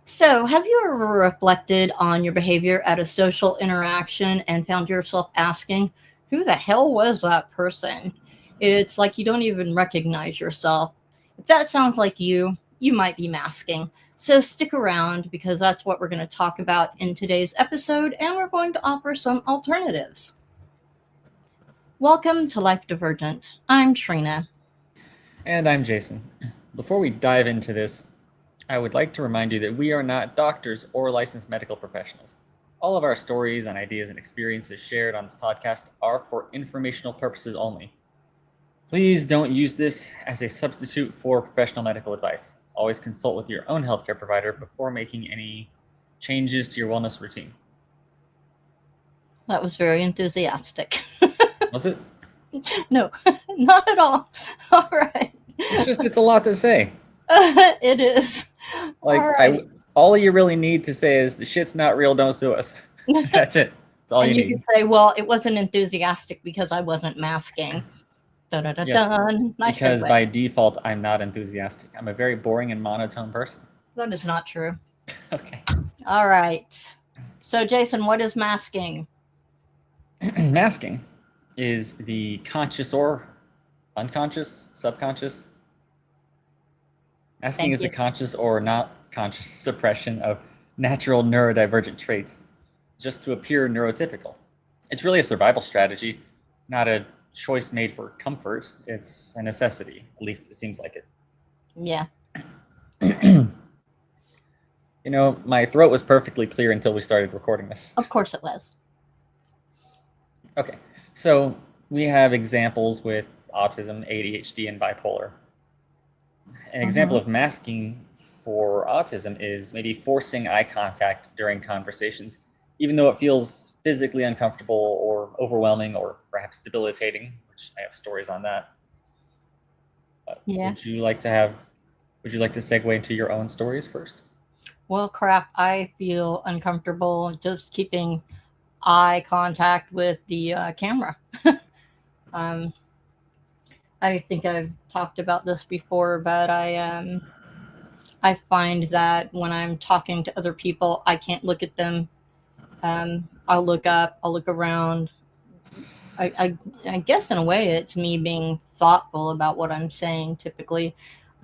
So, have you ever reflected on your behavior at a social interaction and found yourself asking, who the hell was that person? It's like you don't even recognize yourself. If that sounds like you might be masking. So, stick around because that's what we're going to talk about in today's episode, and we're going to offer some alternatives. Welcome to Life Divergent. I'm Trina. And I'm Jason. Before we dive into this, I would like to remind you that we are not doctors or licensed medical professionals. All of our stories and ideas and experiences shared on this podcast are for informational purposes only. Please don't use this as a substitute for professional medical advice. Always consult with your own healthcare provider before making any changes to your wellness routine. That was very enthusiastic. Was it? No, not at all. All right. It's a lot to say. It is. Like, All right. all you really need to say is the shit's not real, don't sue us. That's it. That's all And you you need. could say, well, it wasn't enthusiastic because I wasn't masking. Dun, dun, dun, Yes, dun. Nice because segue. by default, I'm not enthusiastic. I'm a very boring and monotone person. That is not true. Okay. All right. So, Jason, what is masking? Masking is the conscious or unconscious, subconscious. Masking Thank is the you. conscious or not conscious suppression of natural neurodivergent traits just to appear neurotypical. It's really a survival strategy, not a choice made for comfort. It's a necessity. At least it seems like Yeah, it. My throat was perfectly clear until we started recording this. of course it was. Okay, so we have examples with autism, ADHD, and bipolar. An example of masking for autism is maybe forcing eye contact during conversations, even though it feels physically uncomfortable or overwhelming or perhaps debilitating, which I have stories on that. Yeah. Would you like to segue into your own stories first? Well, crap, I feel uncomfortable just keeping eye contact with the camera. um, I think I've talked about this before, but I find that when I'm talking to other people, I can't look at them. I'll look up, I'll look around. I guess in a way it's me being thoughtful about what I'm saying typically,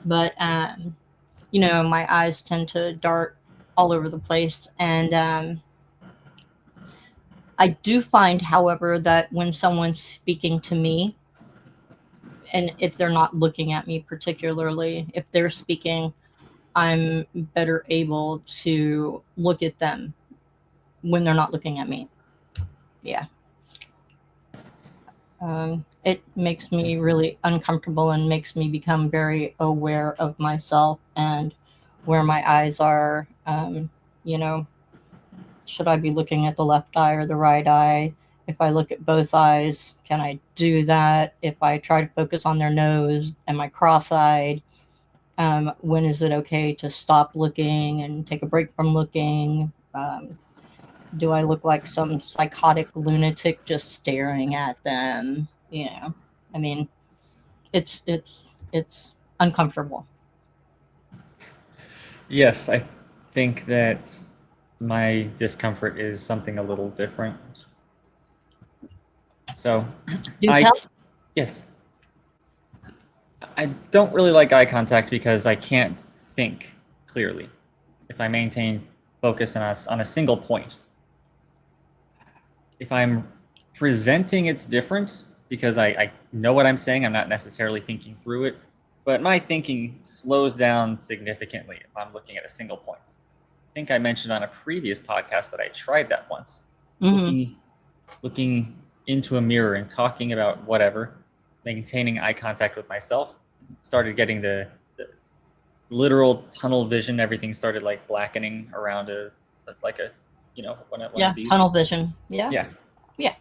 but my eyes tend to dart all over the place, and I do find, however, that when someone's speaking to me, and if they're not looking at me particularly, if they're speaking, I'm better able to look at them when they're not looking at me. Yeah. It makes me really uncomfortable and makes me become very aware of myself and where my eyes are. You know, should I be looking at the left eye or the right eye? If I look at both eyes, can I do that? If I try to focus on their nose, am I cross eyed? When is it okay to stop looking and take a break from looking? Do I look like some psychotic lunatic just staring at them? I mean, it's uncomfortable. Yes, I think that my discomfort is something a little different. So, Do I tell. yes, I don't really like eye contact because I can't think clearly if I maintain focus on a single point. If I'm presenting, it's different because I know what I'm saying. I'm not necessarily thinking through it, but my thinking slows down significantly if I'm looking at a single point. I think I mentioned on a previous podcast that I tried that once, Hmm. looking into a mirror and talking about whatever, maintaining eye contact with myself, started getting the literal tunnel vision. Everything started like blackening around one Yeah, of these. tunnel vision. Yeah, Yeah. yeah.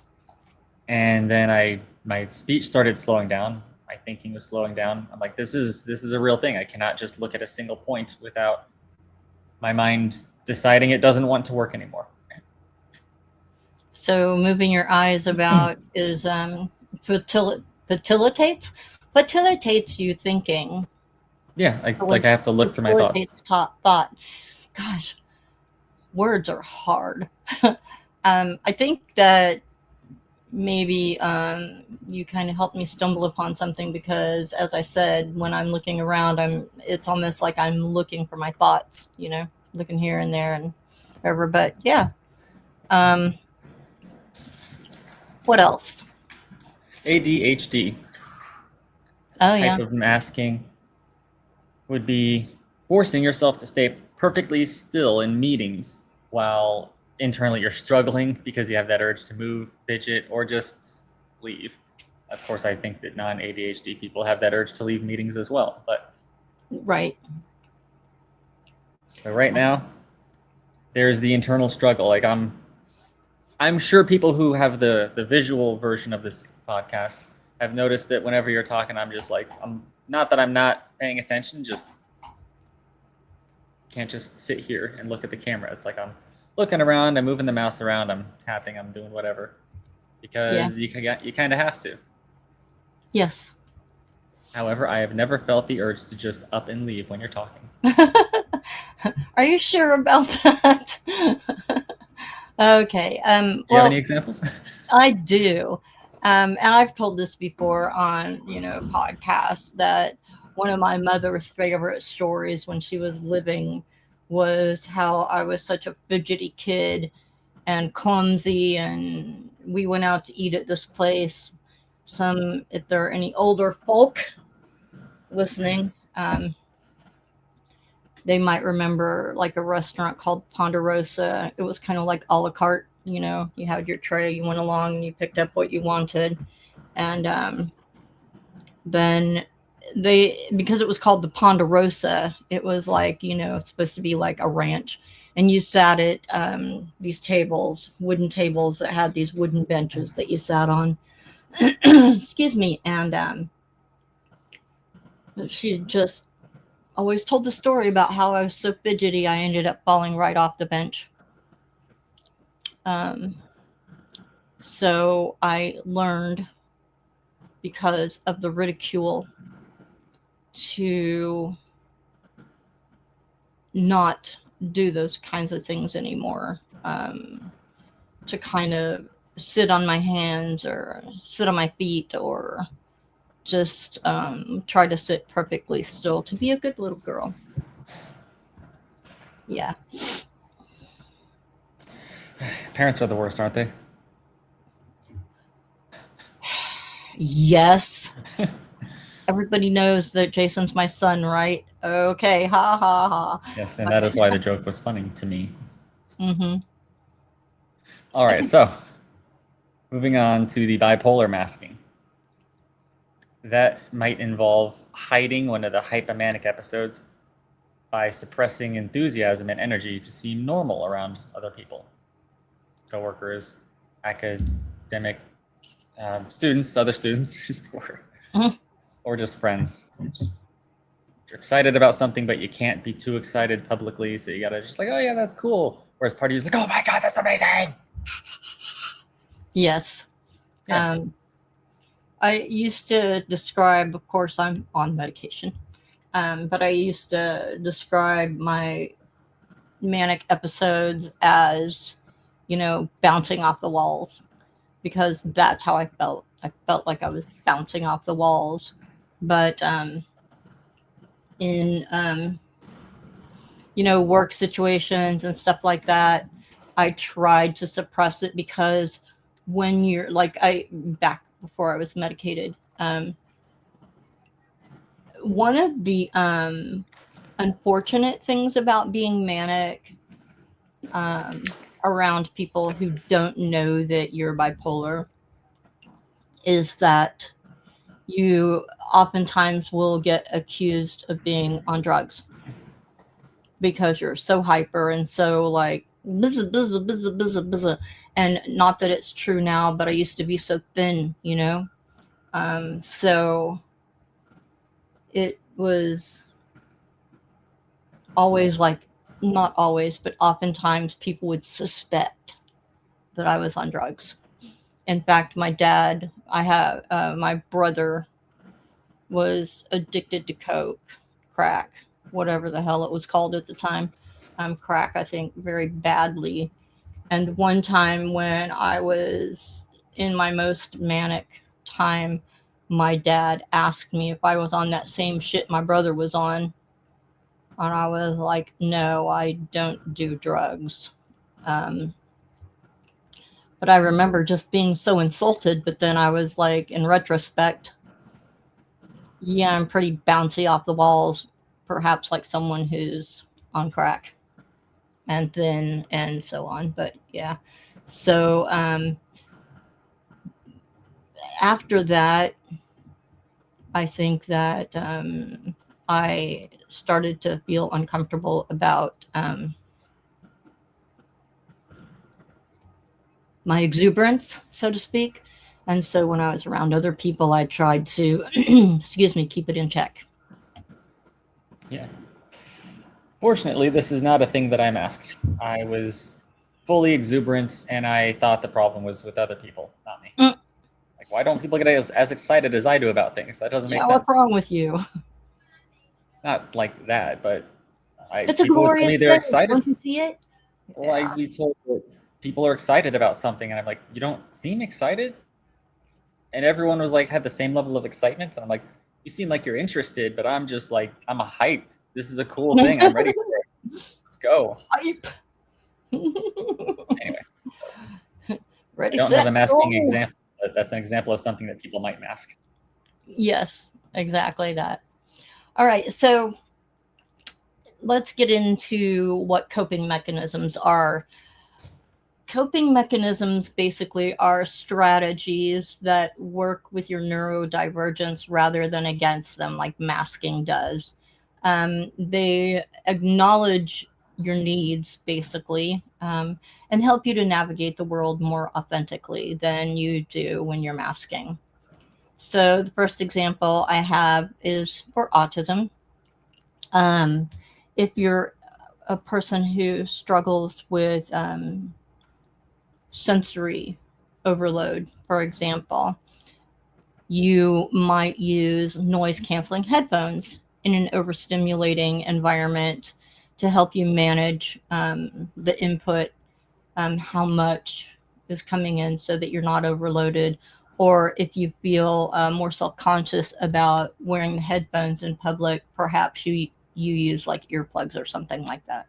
And then my speech started slowing down. My thinking was slowing down. I'm like, this is a real thing. I cannot just look at a single point without my mind deciding it doesn't want to work anymore. So moving your eyes about is facilitates facilitates you thinking. Yeah, like I have to look through my thoughts. Facilitates thought. gosh, words are hard. I think that maybe you kind of helped me stumble upon something because, as I said, when I'm looking around, it's almost like I'm looking for my thoughts, looking here and there and wherever. But yeah, um, what else? ADHD. Oh Type yeah, of masking would be forcing yourself to stay perfectly still in meetings while internally you're struggling because you have that urge to move, fidget, or just leave. Of course, I think that non-ADHD people have that urge to leave meetings as well. But right. so right now, there's the internal struggle. Like I'm sure people who have the visual version of this podcast have noticed that whenever you're talking, I'm just like, I'm not that I'm not paying attention, just can't just sit here and look at the camera. It's like I'm looking around, I'm moving the mouse around, I'm tapping, I'm doing whatever, Yeah. because you kind of have to. Yes. However, I have never felt the urge to just up and leave when you're talking. Are you sure about that? Okay. Do you have any examples? I do. And I've told this before on, podcasts that one of my mother's favorite stories when she was living was how I was such a fidgety kid and clumsy. And we went out to eat at this place. If there are any older folk listening, they might remember like a restaurant called Ponderosa. It was kind of like a la carte. You had your tray, you went along and you picked up what you wanted. And then because it was called the Ponderosa, it was like, supposed to be like a ranch. And you sat at these wooden tables that had these wooden benches that you sat on. Excuse me. And she just always told the story about how I was so fidgety, I ended up falling right off the bench. So I learned, because of the ridicule, to not do those kinds of things anymore. To kind of sit on my hands or sit on my feet or just try to sit perfectly still to be a good little girl. Yeah. Parents are the worst, aren't they? Yes. Everybody knows that Jason's my son, right? Okay, ha ha ha. Yes, and that is why the joke was funny to me. Mm-hmm. All right, so moving on to the bipolar masking. That might involve hiding one of the hypomanic episodes by suppressing enthusiasm and energy to seem normal around other people, coworkers, academic students, other students, or just friends. You're excited about something, but you can't be too excited publicly, so you gotta just like, oh yeah, that's cool. Whereas part of you is like, oh my god, that's amazing. Yes. Yeah. I used to describe, of course, I'm on medication, but I used to describe my manic episodes as, bouncing off the walls, because that's how I felt. I felt like I was bouncing off the walls. But in, work situations and stuff like that, I tried to suppress it, because when you're like, back before I was medicated, one of the unfortunate things about being manic around people who don't know that you're bipolar is that you oftentimes will get accused of being on drugs, because you're so hyper and so like buzz, buzz, buzz, buzz, buzz. And not that it's true now, but I used to be so thin, so it was always like, not always, but oftentimes people would suspect that I was on drugs. In fact, my brother was addicted to coke, crack, whatever the hell it was called at the time. crack, I think, very badly. And one time when I was in my most manic time, my dad asked me if I was on that same shit my brother was on. And I was like, no, I don't do drugs. Um, but I remember just being so insulted. But then I was like, in retrospect, yeah, I'm pretty bouncy off the walls, perhaps like someone who's on crack, and so on. But yeah. So after that, I think that I started to feel uncomfortable about my exuberance, so to speak. And so when I was around other people, I tried to, excuse me, keep it in check. Yeah. Fortunately, this is not a thing that I masked. I was fully exuberant, and I thought the problem was with other people, not me. Mm, Like, why don't people get as excited as I do about things? That doesn't make yeah, what's sense. wrong with you? Not like that, but It's a people would tell me glorious they're day. excited. Don't you see it? Well, Yeah. I'd be told that people are excited about something, and I'm like, you don't seem excited. And everyone was like, had the same level of excitement. And I'm like, you seem like you're interested, but I'm just like, I'm hyped. This is a cool thing. I'm ready for it. Let's go. Hype. Anyway, I Ready, don't have set, a masking go. example, but that's an example of something that people might mask. Yes, exactly that. All right, so let's get into what coping mechanisms are. Coping mechanisms basically are strategies that work with your neurodivergence rather than against them, like masking does. They acknowledge your needs, basically, and help you to navigate the world more authentically than you do when you're masking. So, the first example I have is for autism. Um, if you're a person who struggles with sensory overload, for example, you might use noise canceling headphones in an overstimulating environment to help you manage the input, how much is coming in so that you're not overloaded. Or if you feel more self conscious about wearing the headphones in public, perhaps you use like earplugs or something like that.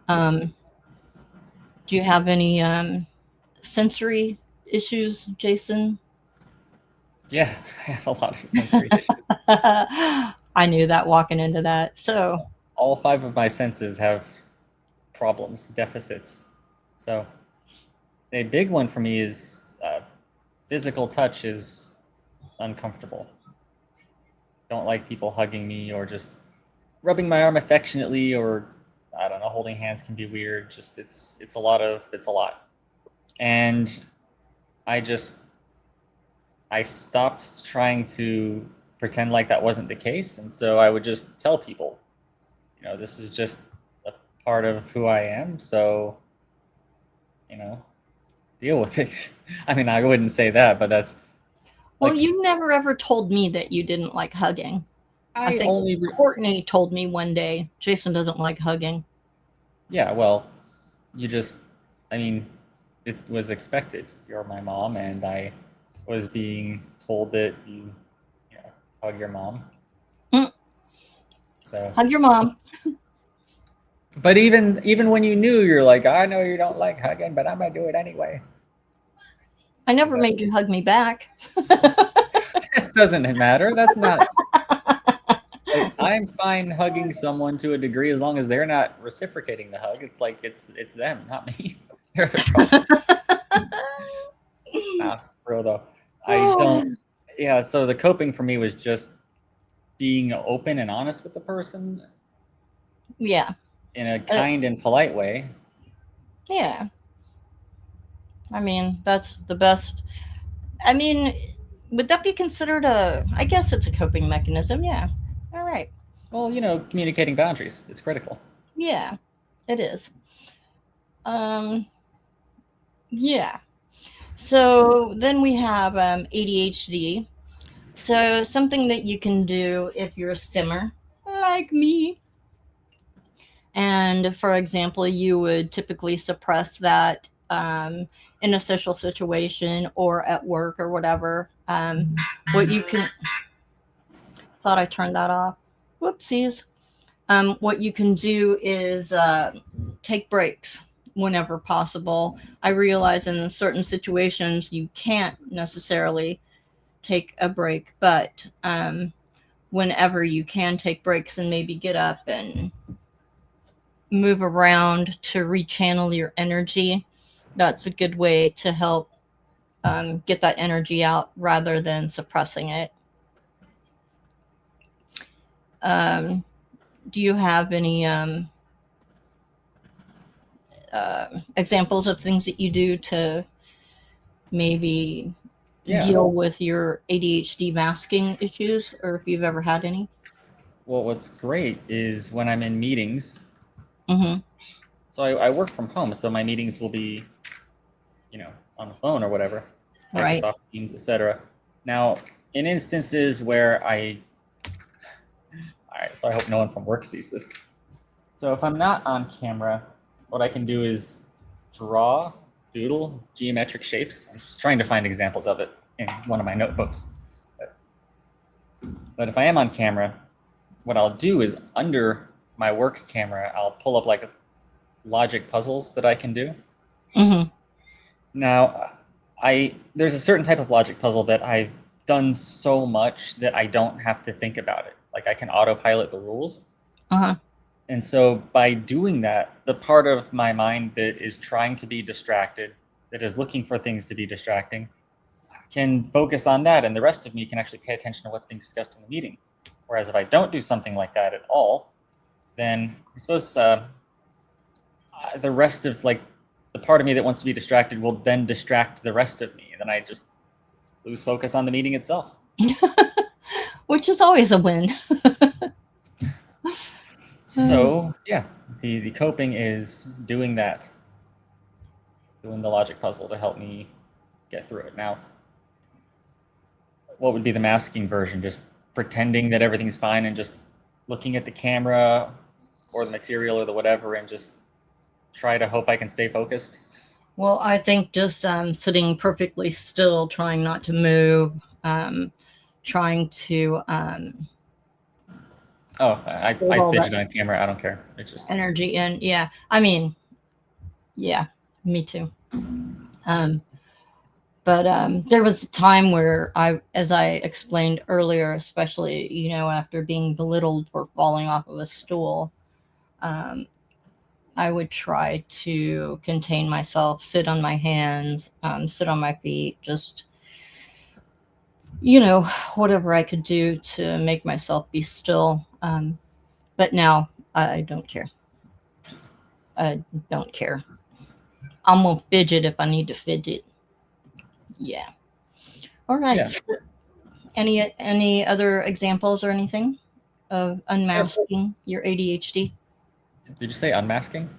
Um, do you have any sensory issues, Jason? Yeah, I have a lot of sensory issues. I knew that walking into that. So, All five of my senses have problems, deficits. So a big one for me is physical touch is uncomfortable. Don't like people hugging me or just rubbing my arm affectionately, or I don't know, holding hands can be weird. Just it's a lot. And I just I stopped trying to pretend like that wasn't the case, and so I would just tell people, this is just a part of who I am, so, you know, deal with it. I mean, I wouldn't say that, but that's well, like you never ever told me that you didn't like hugging. I I think only Courtney told me one day Jason doesn't like hugging. yeah, well, you just I mean, it was expected. You're my mom, and I was being told that you hug your mom. Mm, So, hug your mom. but even when you knew, you're like, I know you don't like hugging, but I'm gonna do it anyway. I Is never that made you hug me back. that doesn't matter. That's not like I'm fine hugging someone to a degree as long as they're not reciprocating the hug. It's like it's them, not me. They're the problem. Nah, for real though. I don't. Yeah. So the coping for me was just being open and honest with the person Yeah. in a Uh, kind and polite way. yeah. I mean, that's the best. I mean, would that be considered a? I guess it's a coping mechanism. Yeah. All right. Well, communicating boundaries. It's critical. Yeah, it is. Um, yeah. So then we have ADHD. So something that you can do if you're a stimmer, like me, And for example, you would typically suppress that in a social situation or at work or whatever. What you can, thought I turned that off. Whoopsies. What you can do is take breaks whenever possible. I realize in certain situations you can't necessarily take a break, but whenever you can take breaks and maybe get up and move around to rechannel your energy, that's a good way to help get that energy out rather than suppressing it. Do you have any examples of things that you do to maybe deal with your ADHD masking issues, or if you've ever had any? Well, what's great is when I'm in meetings. Mm-hmm. So I work from home, so my meetings will be, on the phone or whatever, Right. Microsoft Teams, etc. Now, in instances where all right, so I hope no one from work sees this. So if I'm not on camera, what I can do is doodle geometric shapes. I'm just trying to find examples of it in one of my notebooks. But if I am on camera, what I'll do is under my work camera, I'll pull up like logic puzzles that I can do. Mm-hmm. Now, there's a certain type of logic puzzle that I've done so much that I don't have to think about it. Like I can autopilot the rules. Uh-huh. And so by doing that, the part of my mind that is trying to be distracted, that is looking for things to be distracting, can focus on that, and the rest of me can actually pay attention to what's being discussed in the meeting. Whereas if I don't do something like that at all, then I suppose the rest of the part of me that wants to be distracted will then distract the rest of me, and then I just lose focus on the meeting itself. Which is always a win. So yeah, the coping is doing that, doing the logic puzzle to help me get through it. Now, what would be the masking version? Just pretending that everything's fine and just looking at the camera or the material or the whatever and just try to hope I can stay focused? Well, I think just sitting perfectly still, trying not to move, trying to I fidget on camera. I don't care. It's just energy in. Yeah, I mean, yeah, me too. But there was a time where as I explained earlier, especially after being belittled for falling off of a stool, I would try to contain myself, sit on my hands, sit on my feet, just whatever I could do to make myself be still. But now I don't care. I don't care. I'm gonna fidget if I need to fidget. Yeah. All right. Yeah. Any other examples or anything of unmasking your ADHD? Did you say unmasking?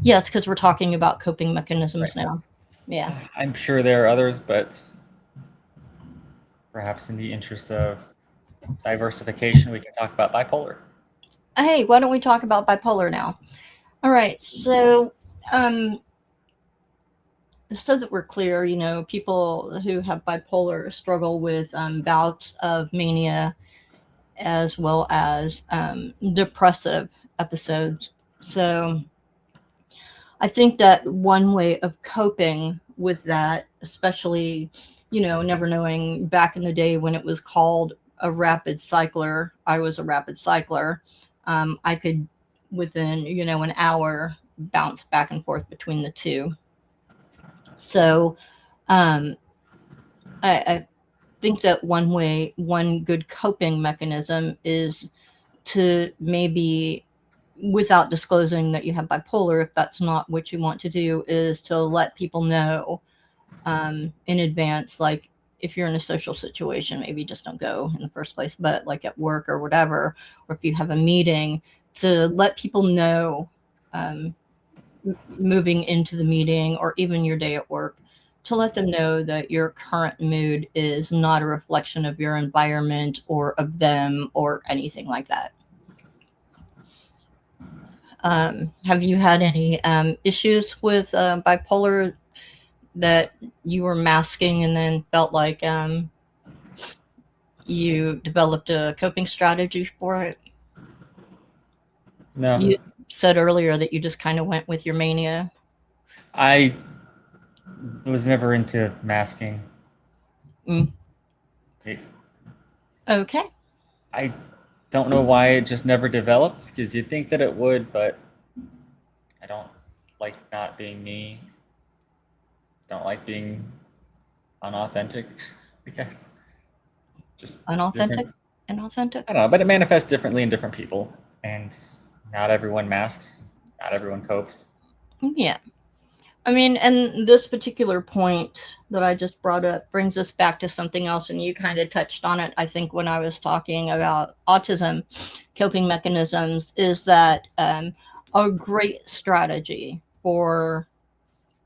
Yes, because we're talking about coping mechanisms now. Yeah. I'm sure there are others, but perhaps in the interest of diversification, we can talk about bipolar. Hey, why don't we talk about bipolar now? All right. So that we're clear, people who have bipolar struggle with bouts of mania as well as depressive episodes. So I think that one way of coping with that, especially, never knowing back in the day when it was called a rapid cycler, I was a rapid cycler. I could, within, an hour, bounce back and forth between the two. So I think that one good coping mechanism is to maybe, without disclosing that you have bipolar, if that's not what you want to do, is to let people know in advance, like if you're in a social situation, maybe just don't go in the first place, but like at work or whatever, or if you have a meeting, to let people know moving into the meeting or even your day at work, to let them know that your current mood is not a reflection of your environment or of them or anything like that. Have you had any issues with bipolar that you were masking and then felt like you developed a coping strategy for it? No, You said earlier that you just kind of went with your mania. I was never into masking. Mm. It, Okay. I don't know why it just never developed, because you'd think that it would, but I don't like not being me. Don't like being unauthentic, I guess. Just Unauthentic? different. Inauthentic? I don't know, but it manifests differently in different people, and not everyone masks, not everyone copes. Yeah. I mean, and this particular point that I just brought up brings us back to something else, and you kind of touched on it, I think, when I was talking about autism coping mechanisms, is that a great strategy for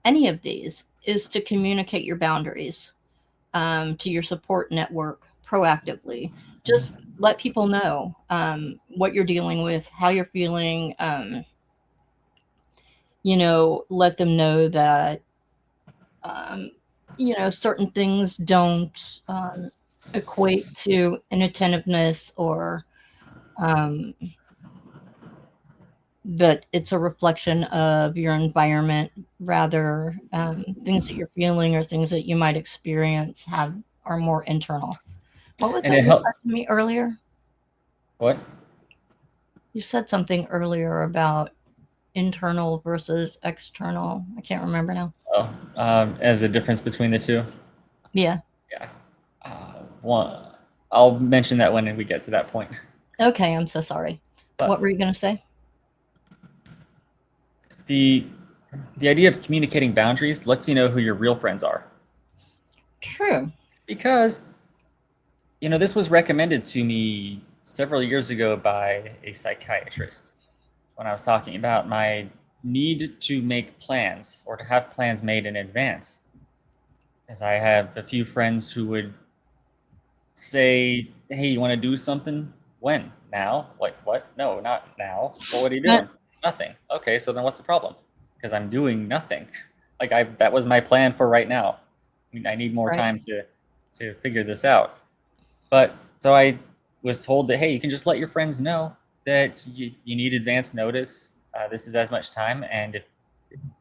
any of these is to communicate your boundaries to your support network proactively. Just let people know what you're dealing with, how you're feeling. Let them know that um, certain things don't equate to inattentiveness, or um, that it's a reflection of your environment, rather things that you're feeling or things that you might experience are more internal. What was And that it you helped. said to me earlier? What? You said something earlier about internal versus external. I can't remember now. Oh, as a difference between the two. Yeah. Yeah. One, I'll mention that when we get to that point. Okay, I'm so sorry. What But were you going to say? the the idea of communicating boundaries lets you know who your real friends are, True. because this was recommended to me several years ago by a psychiatrist when I was talking about my need to make plans or to have plans made in advance. As I have a few friends who would say, "Hey, you want to do something? When? Now? Like what? No, not now. Well, what are you Uh, doing? Nothing. Okay, so then what's the problem? Because I'm doing nothing. Like that was my plan for right now. I mean, I need more right. time to figure this out. But so I was told that, hey, you can just let your friends know that you need advance notice. This is as much time, and if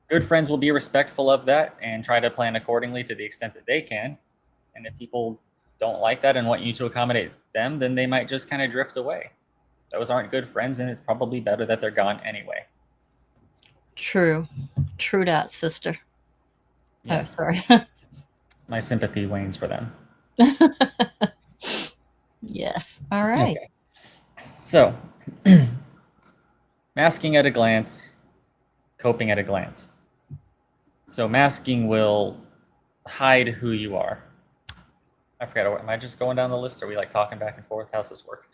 good friends will be respectful of that and try to plan accordingly to the extent that they can. And if people don't like that and want you to accommodate them, then they might just kind of drift away. Those aren't good friends, and it's probably better that they're gone anyway. True. True that, sister. Oh, Yeah, sorry. my sympathy wanes for them. Yes. All right. Okay. So, masking at a glance, coping at a glance. So, masking will hide who you are. I forgot. Am I just going down the list? Or are we like talking back and forth? How's this work?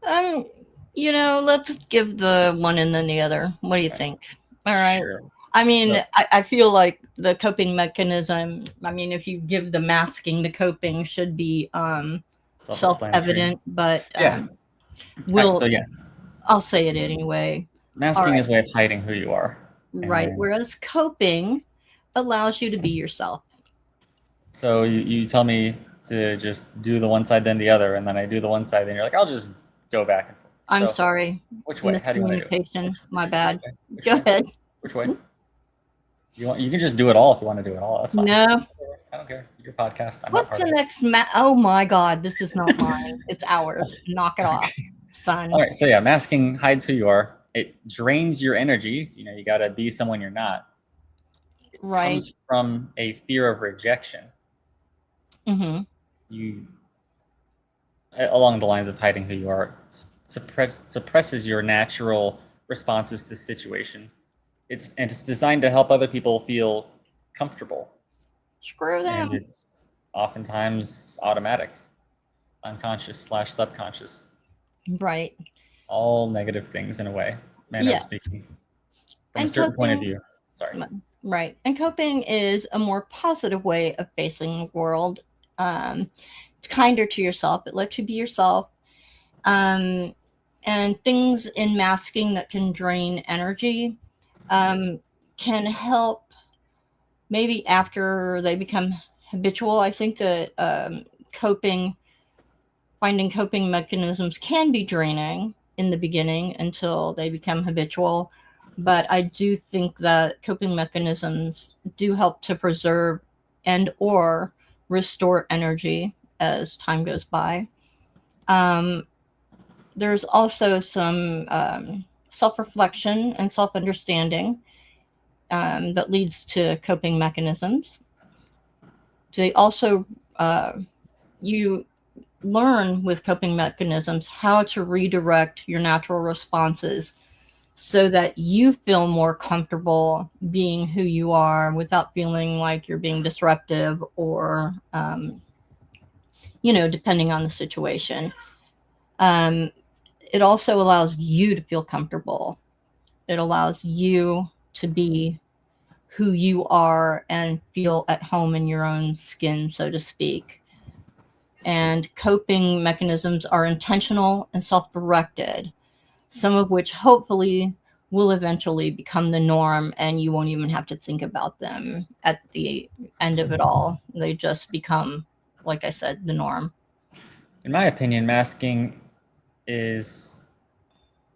Um, let's give the one and then the other. What do you Okay. think? All right. Sure. I mean, So, I feel like the coping mechanism, I mean, if you give the masking, the coping should be self-explanatory. self-evident, but Yeah. All right. So we'll, yeah, I'll say it anyway. All masking right. is a way of hiding who you are, and Right. then Whereas coping allows you to be yourself. so you tell me to just do the one side then the other, and then I do the one side, then you're like, I'll just go back and forth. I'm So sorry. which way? How do you want to do it? Miscommunication. My Which bad. way? Which Go way? ahead. Which way? You can just do it all if you want to do it all. That's fine. No. I don't care. Your podcast. I'm not What's part the of it. next Oh my God. This is not mine. It's ours. Knock it off, All son. right. So yeah, masking hides who you are. It drains your energy. You got to be someone you're not. It Right. comes from a fear of rejection. Mm-hmm. You along the lines of hiding who you are, suppresses your natural responses to situation. It's designed to help other people feel comfortable, Screw and them. it's oftentimes automatic, unconscious/subconscious, Right. all negative things in a way, manner of Yeah. speaking, from a And certain point of coping, view. Sorry. right. And coping is a more positive way of facing the world. It's kinder to yourself. It lets you be yourself. Um, and things in masking that can drain energy can help maybe after they become habitual. I think that finding coping mechanisms can be draining in the beginning until they become habitual. But I do think that coping mechanisms do help to preserve and or restore energy as time goes by. Um, there's also some self-reflection and self-understanding that leads to coping mechanisms. They also you learn with coping mechanisms how to redirect your natural responses so that you feel more comfortable being who you are without feeling like you're being disruptive or depending on the situation. um, it also allows you to feel comfortable. It allows you to be who you are and feel at home in your own skin, so to speak. And coping mechanisms are intentional and self directed, some of which hopefully will eventually become the norm and you won't even have to think about them at the end of it all. They just become, like I said, the norm. In my opinion, masking is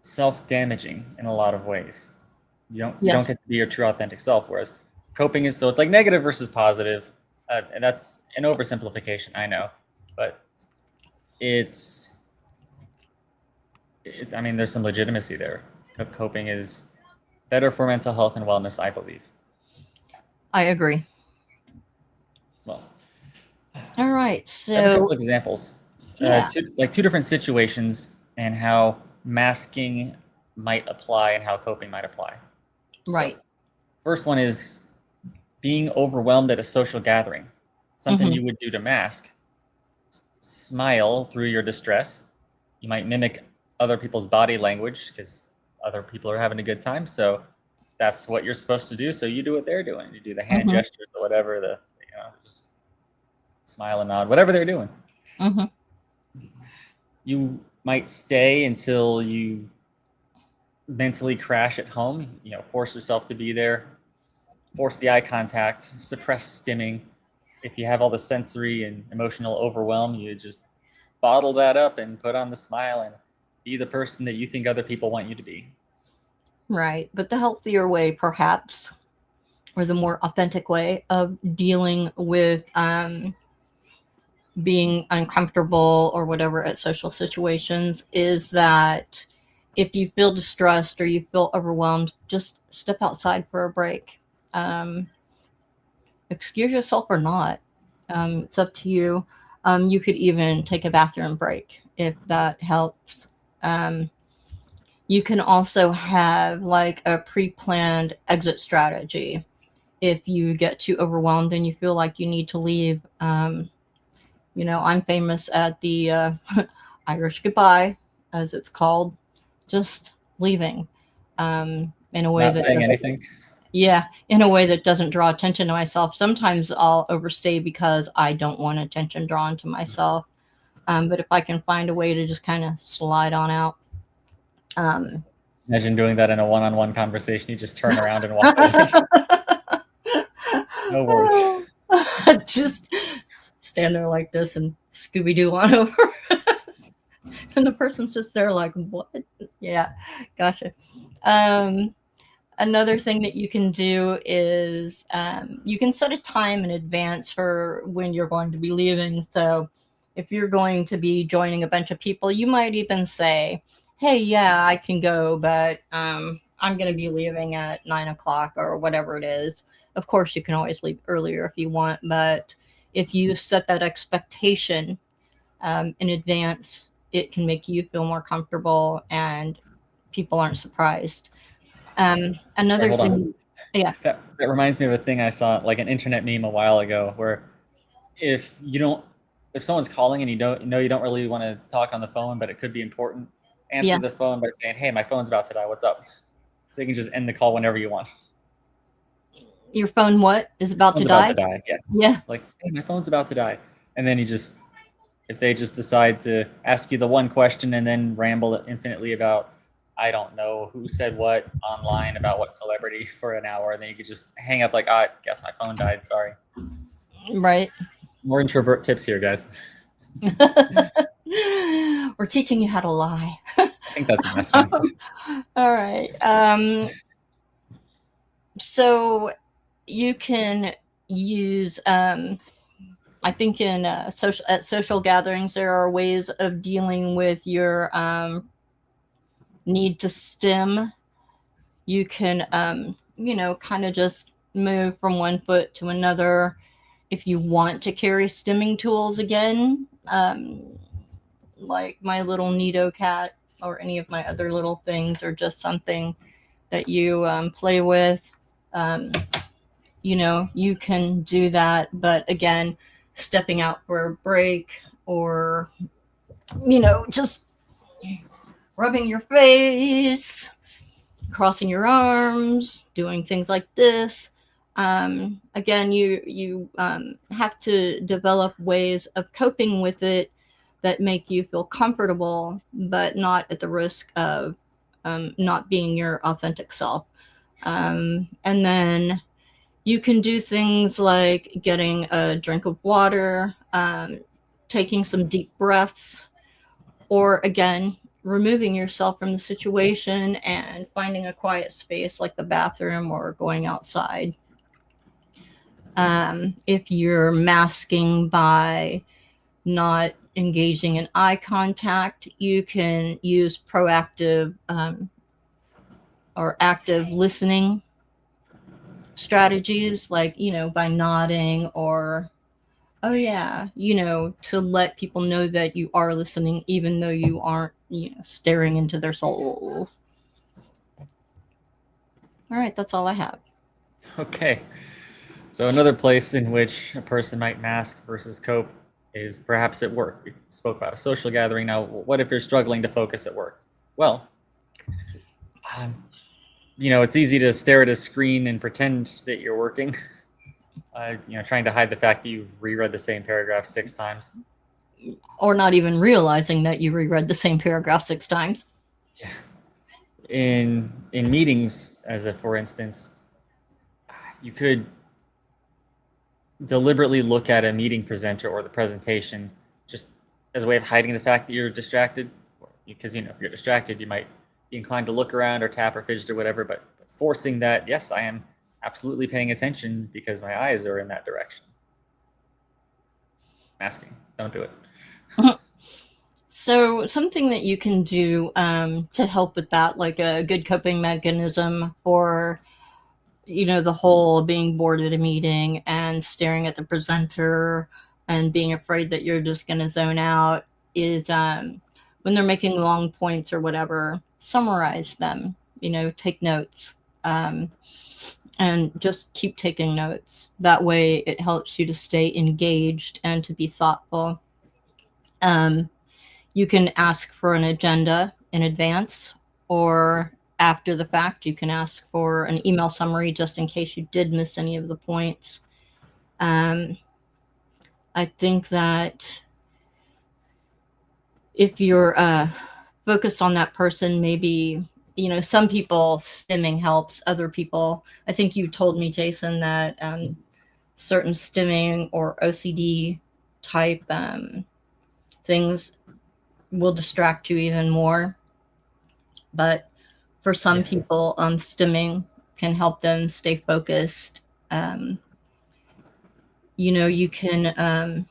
self-damaging in a lot of ways. You don't Yes. get to be your true authentic self. Whereas coping is, so it's like negative versus positive, and that's an oversimplification, I know, but it's I mean, there's some legitimacy there. Coping is better for mental health and wellness, I believe. I agree. Well, All right. I have a couple So, of examples, yeah, two different situations, and how masking might apply and how coping might apply. So, right. first one is being overwhelmed at a social gathering. Something Hmm. you would do to mask. Smile through your distress. You might mimic other people's body language because other people are having a good time. So that's what you're supposed to do. So you do what they're doing. You do the hand Hmm. gestures or whatever, just smile and nod, whatever they're doing. Hmm. You might stay until you mentally crash at home, force yourself to be there, force the eye contact, suppress stimming. If you have all the sensory and emotional overwhelm, you just bottle that up and put on the smile and be the person that you think other people want you to be. Right. But the healthier way, perhaps, or the more authentic way of dealing with being uncomfortable or whatever at social situations is that if you feel distressed or you feel overwhelmed, just step outside for a break. Um, excuse yourself or not. It's up to you. You could even take a bathroom break if that helps. Um, you can also have like a pre planned exit strategy if you get too overwhelmed and you feel like you need to leave. I'm famous at the Irish goodbye, as it's called, just leaving in a way Not that saying doesn't, anything. yeah, in a way that doesn't draw attention to myself. Sometimes I'll overstay because I don't want attention drawn to myself. But if I can find a way to just kind of slide on out, um, Imagine doing that in a one-on-one conversation. You just turn around and walk away. No words. just stand there like this and Scooby Doo on over. And the person's just there like, what? Yeah, gotcha. Um, Another thing that you can do is you can set a time in advance for when you're going to be leaving. So if you're going to be joining a bunch of people, you might even say, hey, yeah, I can go, but I'm going to be leaving at 9 o'clock or whatever it is. Of course, you can always leave earlier if you want, but if you set that expectation in advance, it can make you feel more comfortable and people aren't surprised. Sorry, Another hold on. thing, yeah, That reminds me of a thing I saw, like an internet meme a while ago, where if you don't, if someone's calling and you don't really want to talk on the phone, but it could be important, answer yeah, the phone by saying, "Hey, my phone's about to die. What's up?" So you can just end the call whenever you want. your phone what is about to Phone's about to die? die. Yeah. Yeah, Like, hey, my phone's about to die. And then you just If they just decide to ask you the one question and then ramble infinitely about, I don't know who said what online about what celebrity for an hour, and then you could just hang up like, I guess my phone died. Sorry. Right. More introvert tips here, guys. We're teaching you how to lie. I think that's a mess time. All right. So you can use, I think in at social gatherings, there are ways of dealing with your need to stim. You can, kind of just move from one foot to another. If you want to carry stimming tools again, like my little Nido cat or any of my other little things, or just something that you play with, you can do that. But again, stepping out for a break, or, just rubbing your face, crossing your arms, doing things like this. Again, you have to develop ways of coping with it that make you feel comfortable, but not at the risk of not being your authentic self. And then you can do things like getting a drink of water, taking some deep breaths, or again, removing yourself from the situation and finding a quiet space like the bathroom or going outside. If you're masking by not engaging in eye contact, you can use proactive or active listening strategies, like, by nodding, or, oh yeah, to let people know that you are listening, even though you aren't, staring into their souls. All right, that's all I have. Okay. So another place in which a person might mask versus cope is perhaps at work. We spoke about a social gathering. Now, what if you're struggling to focus at work? Well, it's easy to stare at a screen and pretend that you're working. Trying to hide the fact that you've reread the same paragraph 6 times. Or not even realizing that you reread the same paragraph 6 times. Yeah. In meetings, for instance, you could deliberately look at a meeting presenter or the presentation just as a way of hiding the fact that you're distracted. Because, if you're distracted, you might be inclined to look around or tap or fidget or whatever, but forcing that, yes, I am absolutely paying attention because my eyes are in that direction. Masking. Don't do it. So something that you can do to help with that, like a good coping mechanism for, the whole being bored at a meeting and staring at the presenter and being afraid that you're just going to zone out, is when they're making long points or whatever, summarize them, take notes, and just keep taking notes. That way it helps you to stay engaged and to be thoughtful. You can ask for an agenda in advance, or after the fact, you can ask for an email summary just in case you did miss any of the points. I think that if you're focused on that person, maybe, some people stimming helps, other people, I think you told me, Jason, that certain stimming or OCD type things will distract you even more. But for some people, stimming can help them stay focused. You can,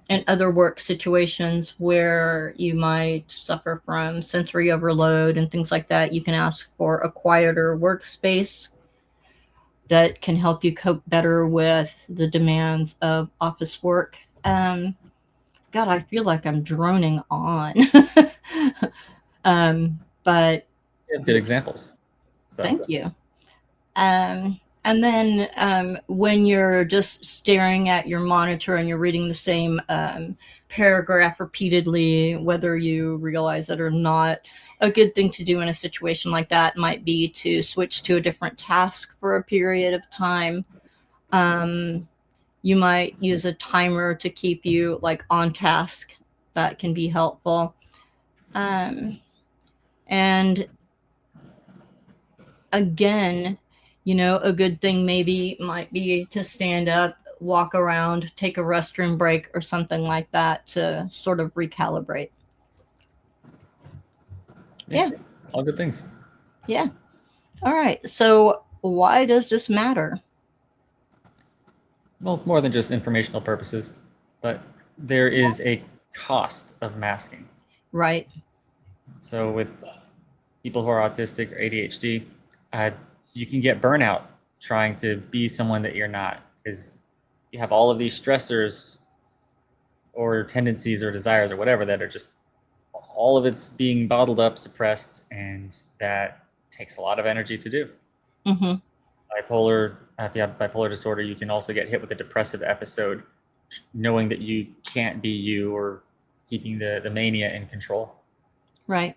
in other work situations where you might suffer from sensory overload and things like that, you can ask for a quieter workspace that can help you cope better with the demands of office work. God, I feel like I'm droning on. But you have good examples. So. Thank you. And then when you're just staring at your monitor and you're reading the same paragraph repeatedly, whether you realize it or not, a good thing to do in a situation like that might be to switch to a different task for a period of time. You might use a timer to keep you like on task. That can be helpful. And again, a good thing maybe might be to stand up, walk around, take a restroom break or something like that to sort of recalibrate. Yeah. All good things. Yeah. All right. So why does this matter? Well, more than just informational purposes, but there is a cost of masking. Right. So with people who are autistic or ADHD, you can get burnout trying to be someone that you're not, because you have all of these stressors or tendencies or desires or whatever that are just, all of it's being bottled up, suppressed, and that takes a lot of energy to do. Mm-hmm. If you have bipolar disorder, you can also get hit with a depressive episode, knowing that you can't be you, or keeping the mania in control. Right.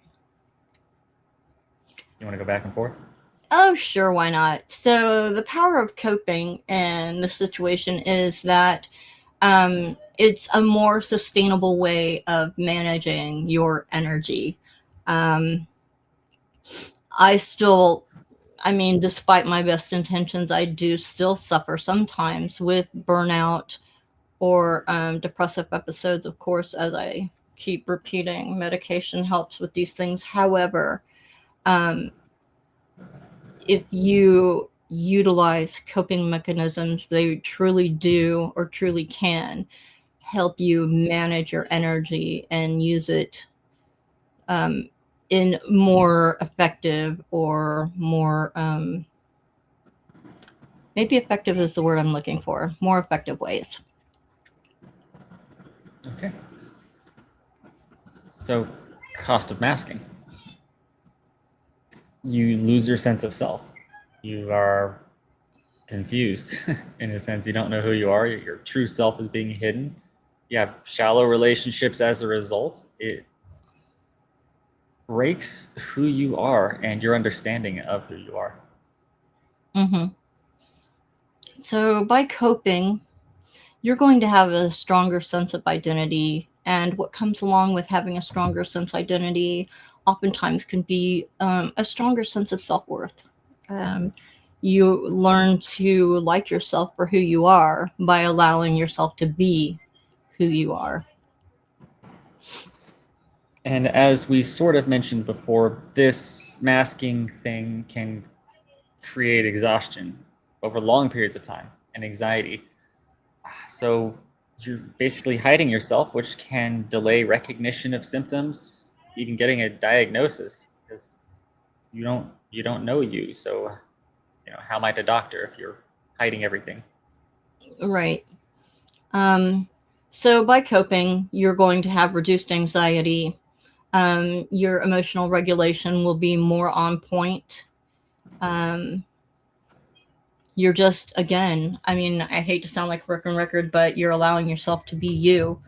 You want to go back and forth? Oh, sure, why not? So the power of coping in this situation is that it's a more sustainable way of managing your energy. Um, despite my best intentions, I do still suffer sometimes with burnout or depressive episodes. Of course, as I keep repeating, medication helps with these things. However, um, if you utilize coping mechanisms, they truly do or truly can help you manage your energy and use it in more effective or more, maybe effective is the word I'm looking for, more effective ways. Okay. So, cost of masking. You lose your sense of self. You are confused in a sense. You don't know who you are. Your true self is being hidden. You have shallow relationships as a result. It breaks who you are and your understanding of who you are. Mm-hmm. So by coping, you're going to have a stronger sense of identity. And what comes along with having a stronger sense of identity oftentimes can be a stronger sense of self-worth. You learn to like yourself for who you are by allowing yourself to be who you are. And as we sort of mentioned before, this masking thing can create exhaustion over long periods of time and anxiety. So you're basically hiding yourself, which can delay recognition of symptoms, even getting a diagnosis, because you don't know you. So how might a doctor if you're hiding everything? Right. So by coping, you're going to have reduced anxiety. Your emotional regulation will be more on point. You're just, again, I hate to sound like a broken record, but you're allowing yourself to be you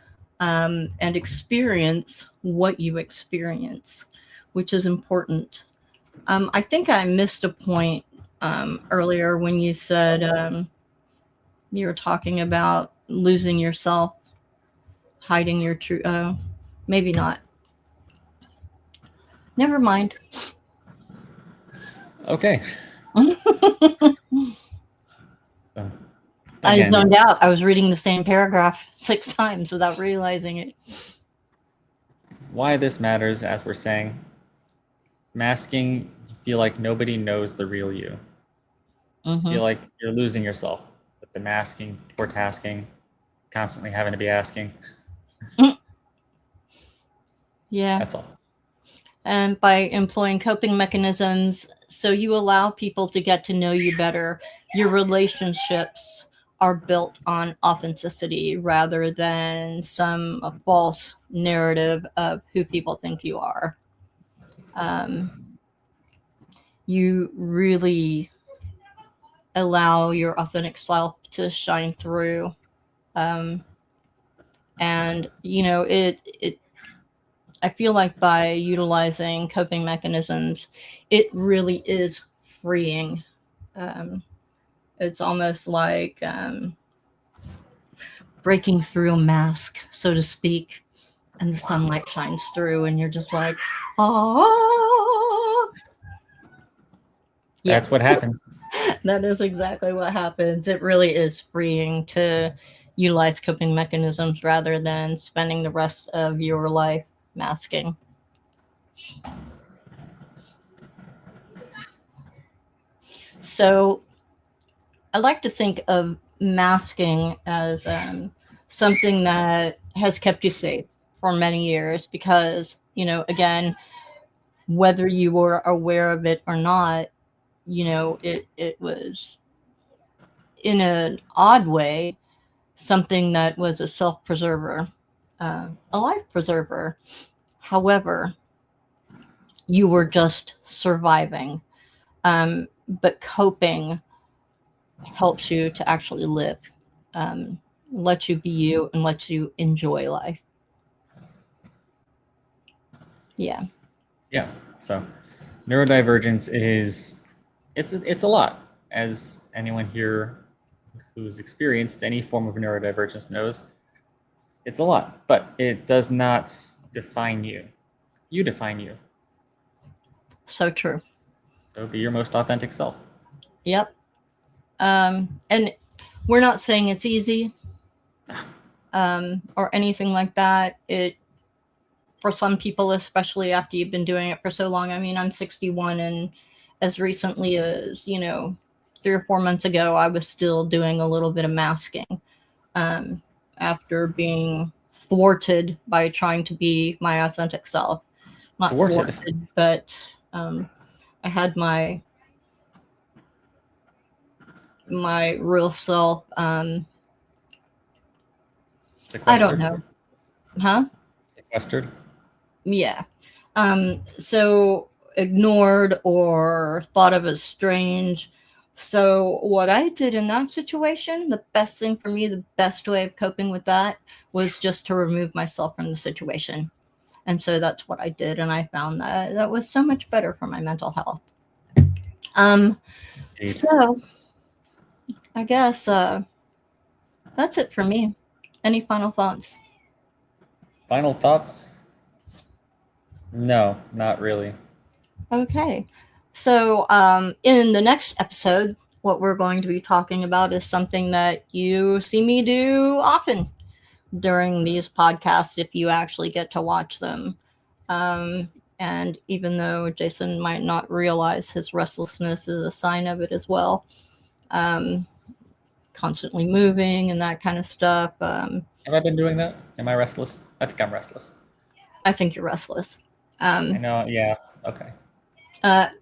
and experience what you experience, which is important. I think I missed a point earlier when you said you were talking about losing yourself, hiding your true. Maybe not. Never mind. Okay. So, I again, zoned out. I was reading the same paragraph 6 times without realizing it. why this matters, as we're saying, masking, you feel like nobody knows the real you. You Mm-hmm. feel like you're losing yourself with the masking, poor tasking, constantly having to be asking. Yeah. That's all. And by employing coping mechanisms, so you allow people to get to know you better. Your relationships are built on authenticity rather than some false narrative of who people think you are. You really allow your authentic self to shine through. And it I feel like by utilizing coping mechanisms, it really is freeing. It's almost like breaking through a mask, so to speak, and the sunlight shines through, and you're just like, oh. Yeah, That's what happens. that is exactly what happens. It really is freeing to utilize coping mechanisms rather than spending the rest of your life masking. So I like to think of masking as something that has kept you safe for many years because, again, whether you were aware of it or not, it was in an odd way something that was a self-preserver, a life preserver. However, you were just surviving. But coping helps you to actually live, lets you be you, and lets you enjoy life. Yeah. Yeah. So neurodivergence it's a lot, as anyone here who's experienced any form of neurodivergence knows. It's a lot, but it does not define you. You define you. So true. So be your most authentic self. Yep. And we're not saying it's easy, or anything like that. For some people, especially after you've been doing it for so long. I mean, I'm 61, and as recently as 3 or 4 months ago, I was still doing a little bit of masking, after being thwarted by trying to be my authentic self. Not thwarted, but I had my real self. I don't know, huh? Sequestered. Yeah. So ignored or thought of as strange. So what I did in that situation, the best thing for me, the best way of coping with that was just to remove myself from the situation. And so that's what I did, and I found that that was so much better for my mental health. So I guess that's it for me. Any final thoughts? Final thoughts? No, not really. Okay. So in the next episode, what we're going to be talking about is something that you see me do often during these podcasts if you actually get to watch them. And even though Jason might not realize his restlessness is a sign of it as well, constantly moving and that kind of stuff. Have I been doing that? Am I restless? I think I'm restless. I think you're restless. I know. Yeah. Okay.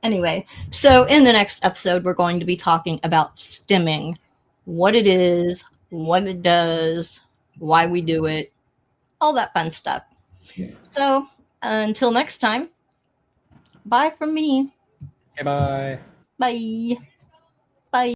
Anyway, so in the next episode, we're going to be talking about stimming, what it is, what it does, why we do it, all that fun stuff. So until next time, bye from me. Okay, bye. Bye.